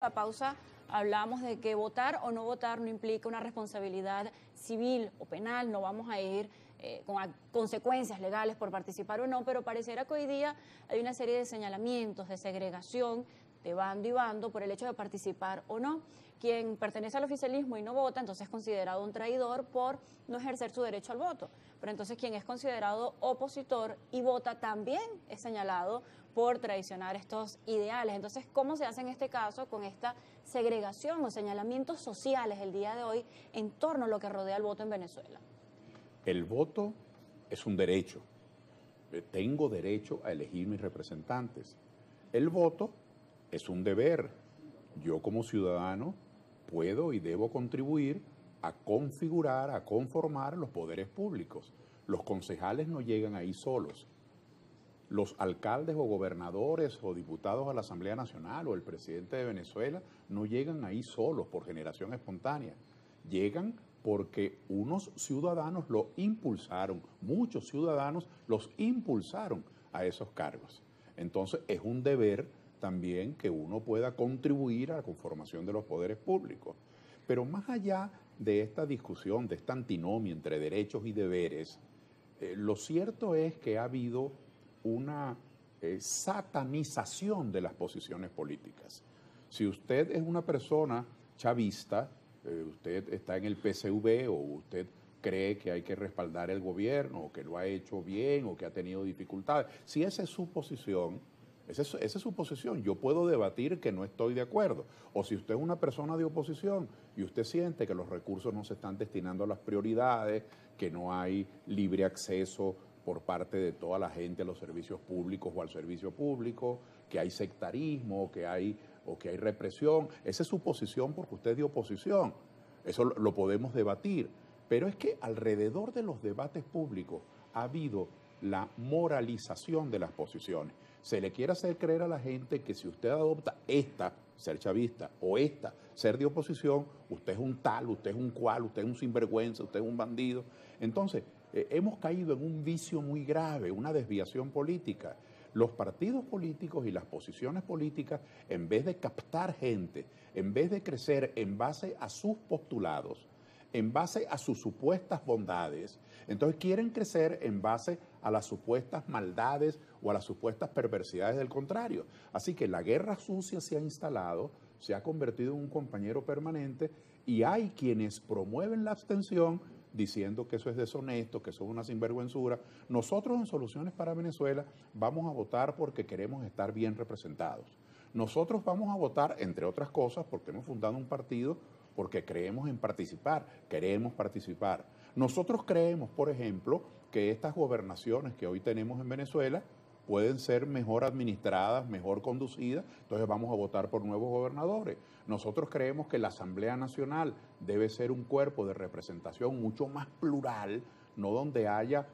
La pausa hablamos de que votar o no votar no implica una responsabilidad civil o penal, no vamos a ir con consecuencias legales por participar o no, pero pareciera que hoy día hay una serie de señalamientos, de segregación de bando y bando por el hecho de participar o no. Quien pertenece al oficialismo y no vota, entonces es considerado un traidor por no ejercer su derecho al voto. Pero entonces quien es considerado opositor y vota también es señalado por traicionar estos ideales. Entonces, ¿cómo se hace en este caso con esta segregación o señalamientos sociales el día de hoy en torno a lo que rodea el voto en Venezuela? El voto es un derecho. Tengo derecho a elegir mis representantes. El voto es un deber. Yo como ciudadano puedo y debo contribuir a configurar, a conformar los poderes públicos. Los concejales no llegan ahí solos. Los alcaldes o gobernadores o diputados a la Asamblea Nacional o el presidente de Venezuela no llegan ahí solos por generación espontánea. Llegan porque unos ciudadanos lo impulsaron, muchos ciudadanos los impulsaron a esos cargos. Entonces es un deber también que uno pueda contribuir a la conformación de los poderes públicos. Pero más allá de esta discusión, de esta antinomia entre derechos y deberes, lo cierto es que ha habido una satanización de las posiciones políticas. Si usted es una persona chavista, usted está en el PSV o usted cree que hay que respaldar el gobierno o que lo ha hecho bien o que ha tenido dificultades, si esa es su posición, esa es su posición. Yo puedo debatir que no estoy de acuerdo. O si usted es una persona de oposición y usted siente que los recursos no se están destinando a las prioridades, que no hay libre acceso por parte de toda la gente a los servicios públicos o al servicio público, que hay sectarismo, que hay represión. Esa es su posición porque usted es de oposición. Eso lo podemos debatir. Pero es que alrededor de los debates públicos ha habido la moralización de las posiciones. Se le quiere hacer creer a la gente que si usted adopta esta, ser chavista, o esta, ser de oposición, usted es un tal, usted es un cual, usted es un sinvergüenza, usted es un bandido. Entonces, hemos caído en un vicio muy grave, una desviación política. Los partidos políticos y las posiciones políticas, en vez de captar gente, en vez de crecer en base a sus postulados, en base a sus supuestas bondades, entonces quieren crecer en base a las supuestas maldades o a las supuestas perversidades del contrario. Así que la guerra sucia se ha instalado, se ha convertido en un compañero permanente y hay quienes promueven la abstención diciendo que eso es deshonesto, que eso es una sinvergüenzura. Nosotros en Soluciones para Venezuela vamos a votar porque queremos estar bien representados. Nosotros vamos a votar, entre otras cosas, porque hemos fundado un partido, porque creemos en participar, queremos participar. Nosotros creemos, por ejemplo, que estas gobernaciones que hoy tenemos en Venezuela pueden ser mejor administradas, mejor conducidas, entonces vamos a votar por nuevos gobernadores. Nosotros creemos que la Asamblea Nacional debe ser un cuerpo de representación mucho más plural, no donde haya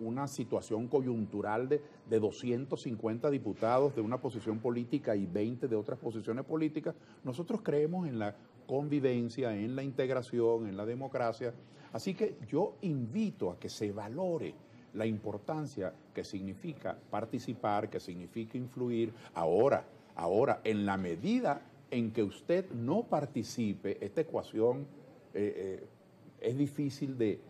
una situación coyuntural de 250 diputados de una posición política y 20 de otras posiciones políticas. Nosotros creemos en la convivencia, en la integración, en la democracia. Así que yo invito a que se valore la importancia que significa participar, que significa influir. Ahora, en la medida en que usted no participe, esta ecuación es difícil de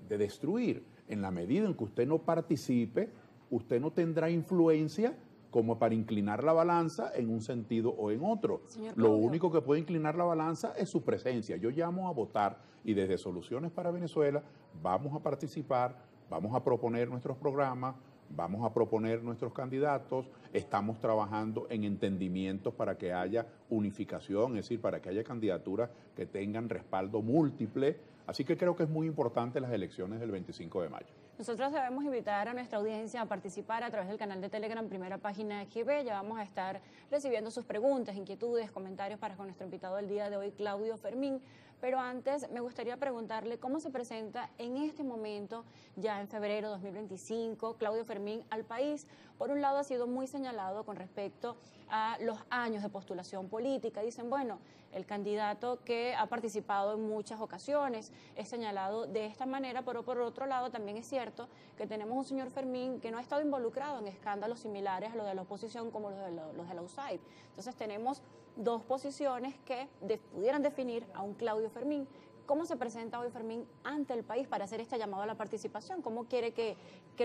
destruir. En la medida en que usted no participe, usted no tendrá influencia como para inclinar la balanza en un sentido o en otro. Lo único que puede inclinar la balanza es su presencia. Yo llamo a votar y desde Soluciones para Venezuela vamos a participar, vamos a proponer nuestros programas, vamos a proponer nuestros candidatos, estamos trabajando en entendimientos para que haya unificación, es decir, para que haya candidaturas que tengan respaldo múltiple. Así que creo que es muy importante las elecciones del 25 de mayo. Nosotros debemos invitar a nuestra audiencia a participar a través del canal de Telegram, primera página de GB. Ya vamos a estar recibiendo sus preguntas, inquietudes, comentarios para con nuestro invitado del día de hoy, Claudio Fermín. Pero antes me gustaría preguntarle cómo se presenta en este momento, ya en febrero de 2025, Claudio Fermín al país. Por un lado ha sido muy señalado con respecto a los años de postulación política. Dicen, bueno, el candidato que ha participado en muchas ocasiones es señalado de esta manera, pero por otro lado también es cierto que tenemos un señor Fermín que no ha estado involucrado en escándalos similares a los de la oposición como los de la USAID. Entonces tenemos dos posiciones que pudieran definir a un Claudio Fermín. ¿Cómo se presenta hoy Fermín ante el país para hacer este llamado a la participación? ¿Cómo quiere que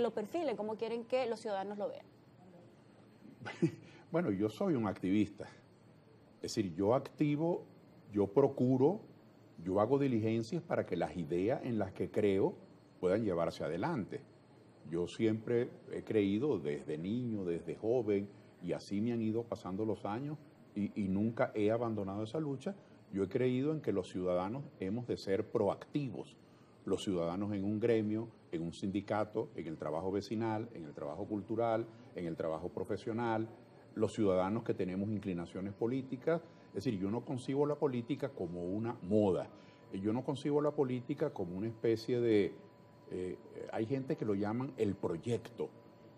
lo perfilen? ¿Cómo quieren que los ciudadanos lo vean? Bueno, yo soy un activista. Es decir, yo activo, yo procuro, yo hago diligencias para que las ideas en las que creo puedan llevarse adelante. Yo siempre he creído desde niño, desde joven, y así me han ido pasando los años y nunca he abandonado esa lucha. Yo he creído en que los ciudadanos hemos de ser proactivos. Los ciudadanos en un gremio, en un sindicato, en el trabajo vecinal, en el trabajo cultural, en el trabajo profesional, los ciudadanos que tenemos inclinaciones políticas. Es decir, yo no concibo la política como una moda. Yo no concibo la política como una especie de... hay gente que lo llaman el proyecto.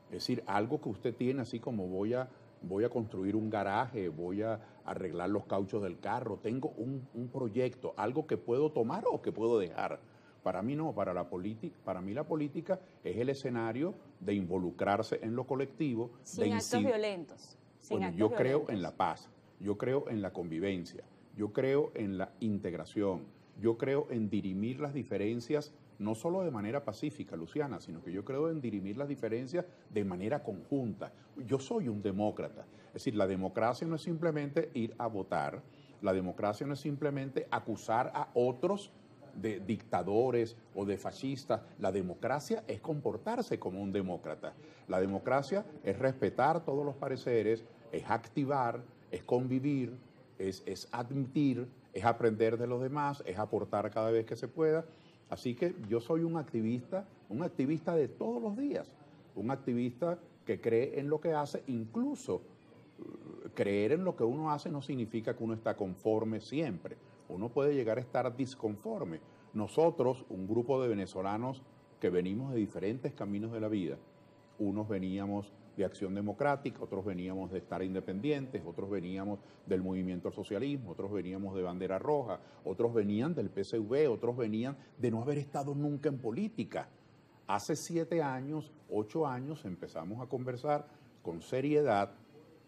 Es decir, algo que usted tiene así como voy a construir un garaje, voy a arreglar los cauchos del carro, tengo un proyecto, algo que puedo tomar o que puedo dejar. Para mí no, para mí la política es el escenario de involucrarse en lo colectivo. Sin actos violentos. Bueno, yo creo en la paz, yo creo en la convivencia, yo creo en la integración, yo creo en dirimir las diferencias no solo de manera pacífica, Luciana, sino que yo creo en dirimir las diferencias de manera conjunta. Yo soy un demócrata. Es decir, la democracia no es simplemente ir a votar, la democracia no es simplemente acusar a otros de dictadores o de fascistas. La democracia es comportarse como un demócrata. La democracia es respetar todos los pareceres, es activar, es convivir, es admitir, es aprender de los demás, es aportar cada vez que se pueda. Así que yo soy un activista de todos los días, un activista que cree en lo que hace. Incluso creer en lo que uno hace no significa que uno está conforme siempre. Uno puede llegar a estar disconforme. Nosotros, un grupo de venezolanos que venimos de diferentes caminos de la vida, unos veníamos de Acción Democrática, otros veníamos de estar independientes, otros veníamos del movimiento al socialismo, otros veníamos de Bandera Roja, otros venían del PSV, otros venían de no haber estado nunca en política. Hace 7 años, 8 años empezamos a conversar con seriedad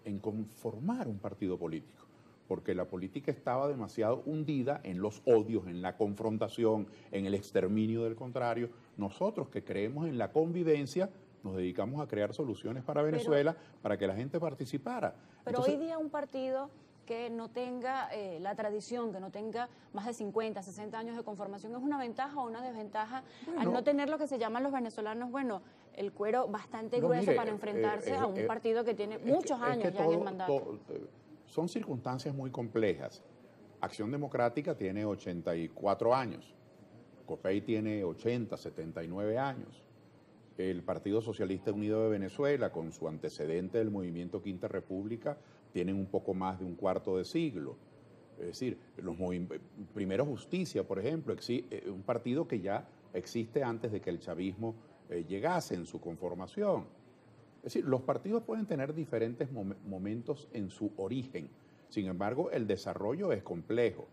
en conformar un partido político, porque la política estaba demasiado hundida en los odios, en la confrontación, en el exterminio del contrario. Nosotros que creemos en la convivencia, nos dedicamos a crear soluciones para Venezuela, para que la gente participara. Pero entonces, hoy día un partido que no tenga la tradición, que no tenga más de 50, 60 años de conformación, ¿es una ventaja o una desventaja al no tener lo que se llaman los venezolanos, bueno, el cuero bastante grueso para enfrentarse a un partido que tiene muchos años ya en el mandato? Son circunstancias muy complejas. Acción Democrática tiene 84 años, COPEI tiene 80, 79 años. El Partido Socialista Unido de Venezuela, con su antecedente del movimiento Quinta República, tienen un poco más de un cuarto de siglo. Es decir, Primero Justicia, por ejemplo, un partido que ya existe antes de que el chavismo llegase en su conformación. Es decir, los partidos pueden tener diferentes momentos en su origen. Sin embargo, el desarrollo es complejo.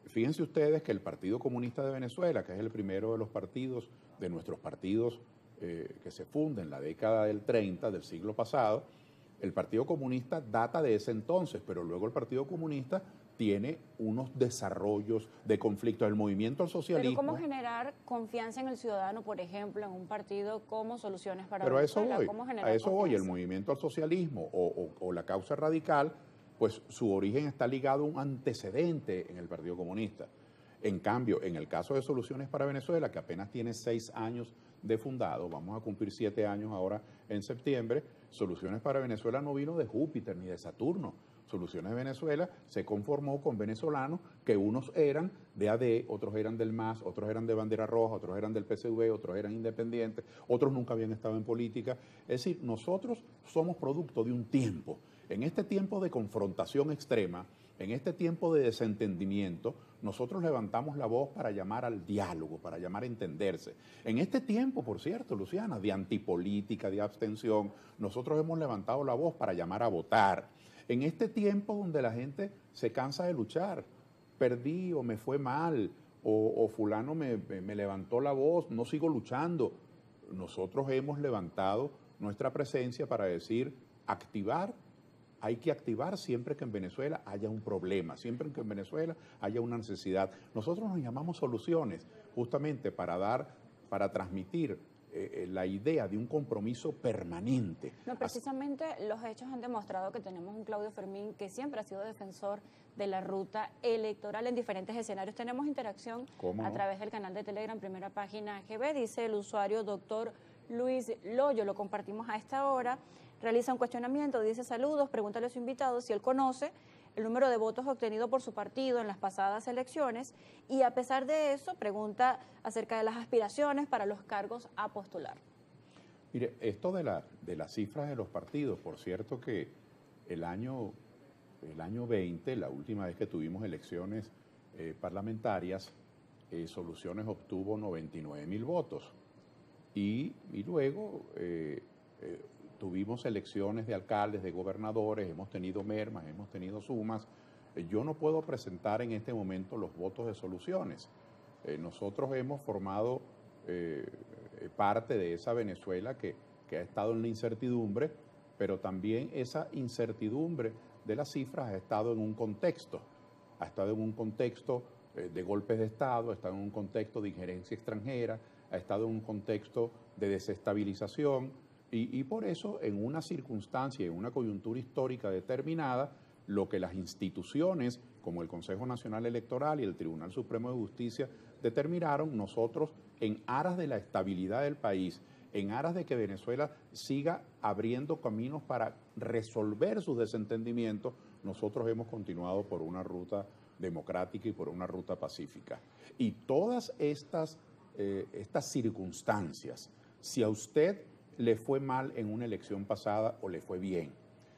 Fíjense ustedes que el Partido Comunista de Venezuela, que es el primero de los partidos, de nuestros partidos que se funda en la década del 30 del siglo pasado, el Partido Comunista data de ese entonces, pero luego el Partido Comunista tiene unos desarrollos de conflicto. El movimiento al socialismo... Pero ¿cómo generar confianza en el ciudadano, por ejemplo, en un partido como Soluciones para Pero Venezuela? A eso voy. El movimiento al socialismo o la causa radical, pues su origen está ligado a un antecedente en el Partido Comunista. En cambio, en el caso de Soluciones para Venezuela, que apenas tiene 6 años de fundado, vamos a cumplir 7 años ahora en septiembre, Soluciones para Venezuela no vino de Júpiter ni de Saturno. Soluciones de Venezuela se conformó con venezolanos que unos eran de AD, otros eran del MAS, otros eran de Bandera Roja, otros eran del PSV, otros eran independientes, otros nunca habían estado en política. Es decir, nosotros somos producto de un tiempo. En este tiempo de confrontación extrema, en este tiempo de desentendimiento, nosotros levantamos la voz para llamar al diálogo, para llamar a entenderse. En este tiempo, por cierto, Luciana, de antipolítica, de abstención, nosotros hemos levantado la voz para llamar a votar. En este tiempo donde la gente se cansa de luchar, perdí o me fue mal, o fulano me levantó la voz, no sigo luchando. Nosotros hemos levantado nuestra presencia para decir, activar, hay que activar siempre que en Venezuela haya un problema, siempre que en Venezuela haya una necesidad. Nosotros nos llamamos soluciones, justamente para transmitir la idea de un compromiso permanente. No, precisamente los hechos han demostrado que tenemos un Claudio Fermín que siempre ha sido defensor de la ruta electoral en diferentes escenarios. Tenemos interacción a través del canal de Telegram, primera página GB, dice el usuario doctor Luis Loyo, lo compartimos a esta hora, realiza un cuestionamiento, dice saludos, pregúntale a su invitado si él conoce el número de votos obtenido por su partido en las pasadas elecciones y a pesar de eso pregunta acerca de las aspiraciones para los cargos a postular. Mire, esto de las cifras de los partidos, por cierto que el año 20, la última vez que tuvimos elecciones parlamentarias, Soluciones obtuvo 99.000 votos y luego tuvimos elecciones de alcaldes, de gobernadores, hemos tenido mermas, hemos tenido sumas. Yo no puedo presentar en este momento los votos de Soluciones. Nosotros hemos formado parte de esa Venezuela que ha estado en la incertidumbre, pero también esa incertidumbre de las cifras ha estado en un contexto. Ha estado en un contexto de golpes de Estado, ha estado en un contexto de injerencia extranjera, ha estado en un contexto de desestabilización. Y por eso, en una circunstancia, en una coyuntura histórica determinada, lo que las instituciones, como el Consejo Nacional Electoral y el Tribunal Supremo de Justicia, determinaron, nosotros, en aras de la estabilidad del país, en aras de que Venezuela siga abriendo caminos para resolver sus desentendimientos, nosotros hemos continuado por una ruta democrática y por una ruta pacífica. Y todas estas circunstancias, si a usted le fue mal en una elección pasada o le fue bien.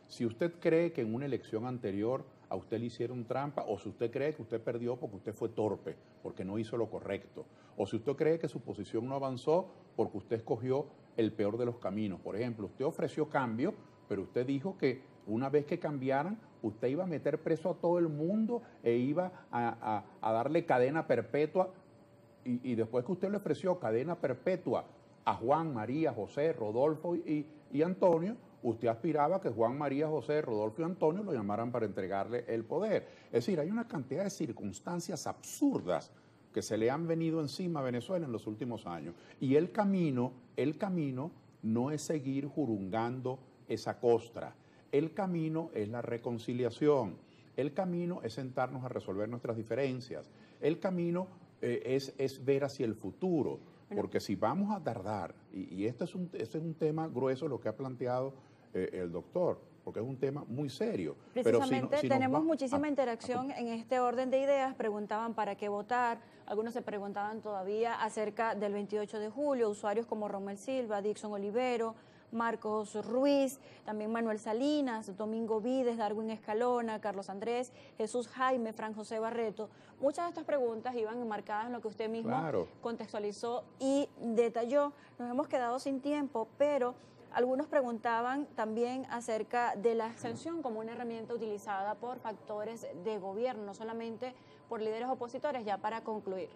Si usted cree que en una elección anterior a usted le hicieron trampa, o si usted cree que usted perdió porque usted fue torpe, porque no hizo lo correcto, o si usted cree que su posición no avanzó porque usted escogió el peor de los caminos. Por ejemplo, usted ofreció cambio, pero usted dijo que una vez que cambiaran, usted iba a meter preso a todo el mundo e iba a darle cadena perpetua, y después que usted le ofreció cadena perpetua a Juan, María, José, Rodolfo y Antonio, usted aspiraba a que Juan, María, José, Rodolfo y Antonio lo llamaran para entregarle el poder. Es decir, hay una cantidad de circunstancias absurdas que se le han venido encima a Venezuela en los últimos años. Y el camino no es seguir jurungando esa costra. El camino es la reconciliación. El camino es sentarnos a resolver nuestras diferencias. El camino es ver hacia el futuro. Porque si vamos a tardar, y este es un tema grueso lo que ha planteado el doctor, porque es un tema muy serio. Precisamente pero si tenemos muchísima interacción en este orden de ideas, preguntaban para qué votar, algunos se preguntaban todavía acerca del 28 de julio, usuarios como Romel Silva, Dixon Olivero, Marcos Ruiz, también Manuel Salinas, Domingo Vides, Darwin Escalona, Carlos Andrés, Jesús Jaime, Fran José Barreto. Muchas de estas preguntas iban enmarcadas en lo que usted mismo contextualizó y detalló. Nos hemos quedado sin tiempo, pero algunos preguntaban también acerca de la abstención como una herramienta utilizada por factores de gobierno, no solamente por líderes opositores, ya para concluir.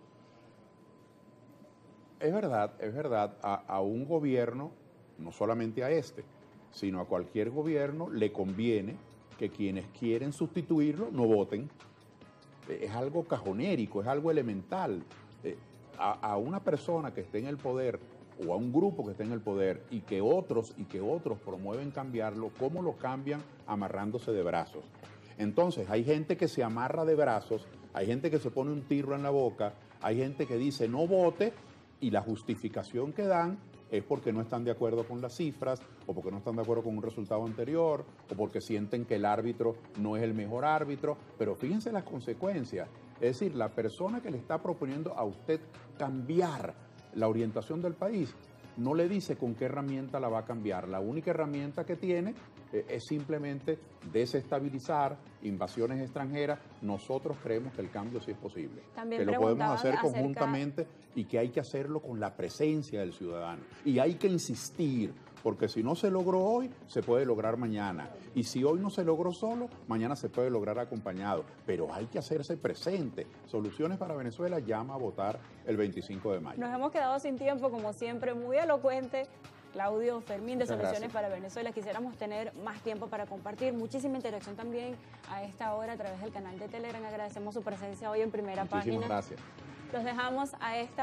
Es verdad, a un gobierno, no solamente a este, sino a cualquier gobierno le conviene que quienes quieren sustituirlo no voten. Es algo cajonérico, es algo elemental. A una persona que esté en el poder o a un grupo que esté en el poder y que otros promueven cambiarlo, ¿cómo lo cambian? Amarrándose de brazos. Entonces, hay gente que se amarra de brazos, hay gente que se pone un tirro en la boca, hay gente que dice no vote y la justificación que dan es porque no están de acuerdo con las cifras, o porque no están de acuerdo con un resultado anterior, o porque sienten que el árbitro no es el mejor árbitro. Pero fíjense las consecuencias. Es decir, la persona que le está proponiendo a usted cambiar la orientación del país, no le dice con qué herramienta la va a cambiar. La única herramienta que tiene es simplemente desestabilizar, invasiones extranjeras. Nosotros creemos que el cambio sí es posible, también que lo podemos hacer conjuntamente y que hay que hacerlo con la presencia del ciudadano. Y hay que insistir, porque si no se logró hoy, se puede lograr mañana. Y si hoy no se logró solo, mañana se puede lograr acompañado. Pero hay que hacerse presente. Soluciones para Venezuela llama a votar el 25 de mayo. Nos hemos quedado sin tiempo, como siempre, muy elocuente. Claudio Fermín de Muchas Soluciones gracias. para Venezuela. Quisiéramos tener más tiempo para compartir. Muchísima interacción también a esta hora a través del canal de Telegram. Agradecemos su presencia hoy en Primera Muchísimas Página. gracias. Los dejamos a esta